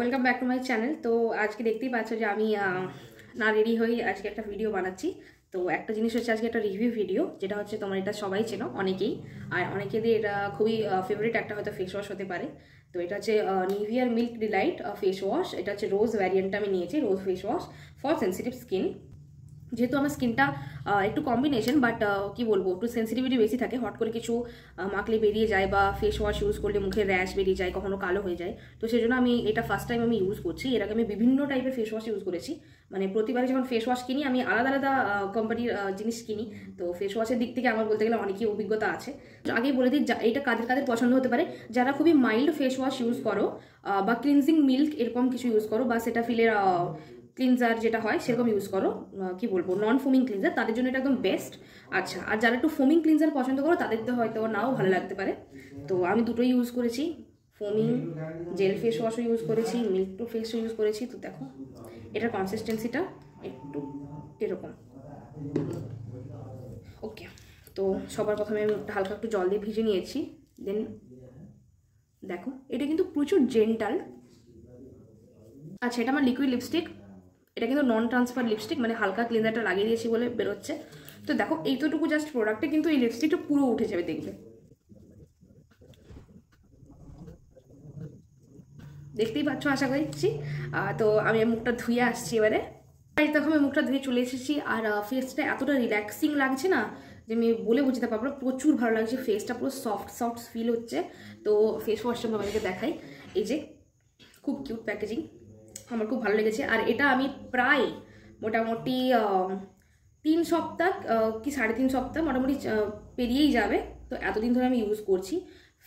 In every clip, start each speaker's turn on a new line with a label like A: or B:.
A: Welcome back to my channel. তো আজকে দেখতেই পাচ্ছ যে আমি না রেডি হয়ে আজকে একটা ভিডিও বানাচ্ছি। তো একটা জিনিস হচ্ছে আজকে একটা রিভিউ ভিডিও, যেটা হচ্ছে তোমার এটা সবাই চেনো অনেকেই, আর অনেকেদের এটা খুবই ফেভারিট একটা হয়তো ফেস ওয়াশ হতে পারে। তো এটা হচ্ছে নিভিয়ার মিল্ক ডিলাইট ফেস ওয়াশ। এটা হচ্ছে রোজ ভ্যারিয়েন্টটা আমি নিয়েছি, rose face wash for sensitive skin. যেহেতু আমার স্কিনটা একটু কম্বিনেশন, বাট কি বলবো, একটু সেন্সিটিভিটি বেশি থাকে, হট করে কিছু মাখলে বেরিয়ে যায় বা ফেস ওয়াশ ইউজ করলে মুখে র্যাশ বেরিয়ে যায়, কখনো কালো হয়ে যায়। তো সেই জন্য আমি এটা ফার্স্ট টাইম আমি ইউজ করছি। এর আগে আমি বিভিন্ন টাইপের ফেস ওয়াশ ইউজ করেছি, মানে প্রতিবারে যখন ফেস ওয়াশ কিনি আমি আলাদা আলাদা কোম্পানির জিনিস কিনি। তো ফেস ওয়াশের দিক থেকে আমার বলতে গেলে অনেকই অভিজ্ঞতা আছে। আগেই বলে দিই, এটা কাদের কাদের পছন্দ হতে পারে। যারা খুবই মাইল্ড ফেস ওয়াশ ইউজ করো বা ক্লিনজিং মিল্ক এরকম কিছু ইউজ করো, বা সেটা ফিলের ক্লিনজার যেটা হয় সেরকম ইউজ করো, কি বলবো, নন ফোমিং ক্লিনজার, তাদের জন্য এটা একদম বেস্ট। আচ্ছা, আর যারা একটু ফোমিং ক্লিনজার পছন্দ করো তাদের তো হয়তো নাও ভালো লাগতে পারে। তো আমি দুটোই ইউজ করেছি, ফোমিং জেল ফেস ওয়াশও ইউজ করেছি, মিল্ক টু ফেসও ইউজ করেছি। তো দেখো এটার কনসিস্টেন্সিটা একটু এরকম। ওকে, তো সবার প্রথমে আমি হালকা একটু জল দিয়ে ভিজে নিয়েছি। দেন দেখো এটা কিন্তু প্রচুর জেন্টাল। আচ্ছা, এটা আমার লিকুইড লিপস্টিক, এটা কিন্তু নন ট্রান্সফার লিপস্টিক, মানে হালকা ক্লিনজারটা লাগিয়ে দিয়েছি বলে বেরোচ্ছে। তো দেখো এইটুকু জাস্ট প্রোডাক্টে কিন্তু এই লিপস্টিকটা পুরো উঠে যাবে, দেখবে, দেখতেই পাচ্ছ আশা করছি। তো আমি মুখটা ধুয়ে আসছি এবারে। তখন আমি মুখটা ধুয়ে চলে এসেছি, আর ফেসটা এতটা রিল্যাক্সিং লাগছে না যে আমি বলে বুঝতে পারবো না, প্রচুর ভালো লাগছে। ফেসটা পুরো সফট সফট ফিল হচ্ছে। তো ফেস ওয়াশটা আমি আমাদেরকে দেখাই। এই যে খুব কিউট প্যাকেজিং, আমার খুব ভালো লেগেছে। আর এটা আমি প্রায় মোটামুটি 3 সপ্তাহ কি 3.5 সপ্তাহ মোটামুটি পেরিয়েই যাবে। তো এতদিন ধরে আমি ইউজ করছি।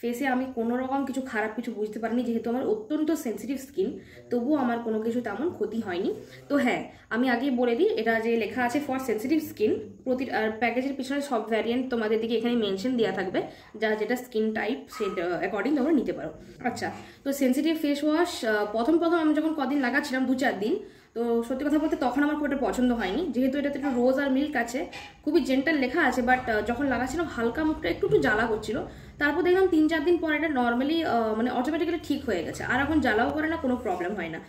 A: ফেসে আমি কোনো রকম কিছু খারাপ কিছু বুঝতে পারিনি, যেহেতু আমার অত্যন্ত সেন্সিটিভ স্কিন, তবুও আমার কোনো কিছু তেমন ক্ষতি হয়নি। তো হ্যাঁ, আমি আগেই বলে দিই, এটা যে লেখা আছে ফর সেন্সিটিভ স্কিন, প্রতি প্যাকেজের পিছনে সব ভ্যারিয়েন্ট তোমাদের দিকে এখানে মেনশন দেওয়া থাকবে, যা যেটা স্কিন টাইপ সেটা অ্যাকর্ডিং তোমরা নিতে পারো। আচ্ছা, তো সেন্সিটিভ ফেস ওয়াশ প্রথম আমি যখন কদিন লাগাচ্ছিলাম 2-4 দিন, তো সত্যি কথা বলতে তখন আমার খুব একটা পছন্দ হয়নি, যেহেতু এটাতে একটু রোজ আর মিল্ক আছে, খুবই জেন্টাল লেখা আছে। বাট যখন লাগাচ্ছিলাম হালকা মুখটা একটু জ্বালা করছিল। তারপর দেখলাম 3-4 দিন পর এটা নর্মালি মানে অটোমেটিক্যালি ঠিক হয়ে গেছে, আর এখন জ্বালাও করে না, কোনো প্রবলেম হয় না।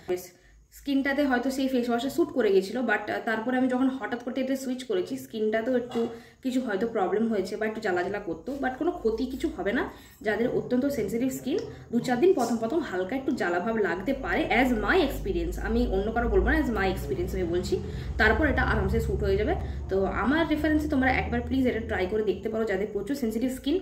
A: স্কিনটাতে হয়তো সেই ফেস ওয়াশটা স্যুট করে গেছিলো, বাট তারপরে আমি যখন হঠাৎ করে এটা সুইচ করেছি, স্কিনটাতেও একটু কিছু হয়তো প্রবলেম হয়েছে বা একটু জ্বালা জ্বালা করতো, বাট কোনো ক্ষতি কিছু হবে না। যাদের অত্যন্ত সেন্সিটিভ স্কিন, 2-4 দিন প্রথম হালকা একটু জ্বালাভাব লাগতে পারে, অ্যাজ মাই এক্সপিরিয়েন্স, আমি অন্য কারো বলবো না, অ্যাজ মাই এক্সপিরিয়েন্স আমি বলছি। তারপর এটা আরামসে স্যুট হয়ে যাবে। তো আমার রেফারেন্সে তোমরা একবার প্লিজ এটা ট্রাই করে দেখতে পারো, যাদের প্রচুর সেন্সিটিভ স্কিন।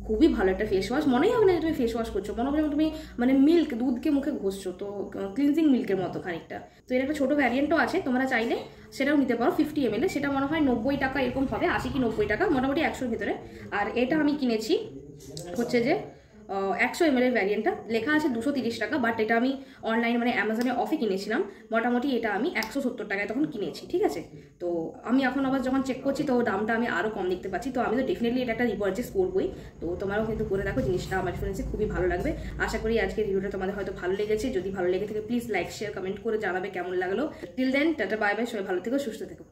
A: খুবই ভালো একটা ফেস ওয়াশ, মনেই হবে না যে তুমি ফেস ওয়াশ করছো, মনে হবে তুমি মানে মিল্ক, দুধকে মুখে ঘষছো, তো ক্লিনজিং মিল্কের মতো খানিকটা। তো এর একটা ছোটো ভ্যারিয়েন্টও আছে, তোমরা চাইলে সেটাও নিতে পারো 50 ml, সেটা মনে হয় 90 টাকা এরকম হবে, 80 কি 90 টাকা, মোটামুটি 100-র ভিতরে। আর এটা আমি কিনেছি হচ্ছে যে 100 ml এর ভ্যারিয়েন্টটা, লেখা আছে 230 টাকা, বাট এটা আমি অনলাইন মানে অ্যামাজনে অফে কিনেছিলাম। মোটামুটি এটা আমি 170 টাকায় তখন কিনেছি, ঠিক আছে। তো আমি এখন আবার যখন চেক করছি, তো দামটা আমি আরও কম দেখতে পাচ্ছি। তো আমি তো ডেফিনেটলি এটা একটা রিপারচেস করবোই। তো তোমারও কিন্তু করে দেখো, জিনিসটা আমার রেফারেন্সে খুবই ভালো লাগবে। আশা করি আজকের ভিডিওটা তোমাদের হয়তো ভালো লেগেছে। যদি ভালো লেগে থাকে প্লিজ লাইক শেয়ার কমেন্ট করে জানাবে কেমন লাগলো। Till then tata bye bye, সবাই ভালো থেকো, সুস্থ থেকো।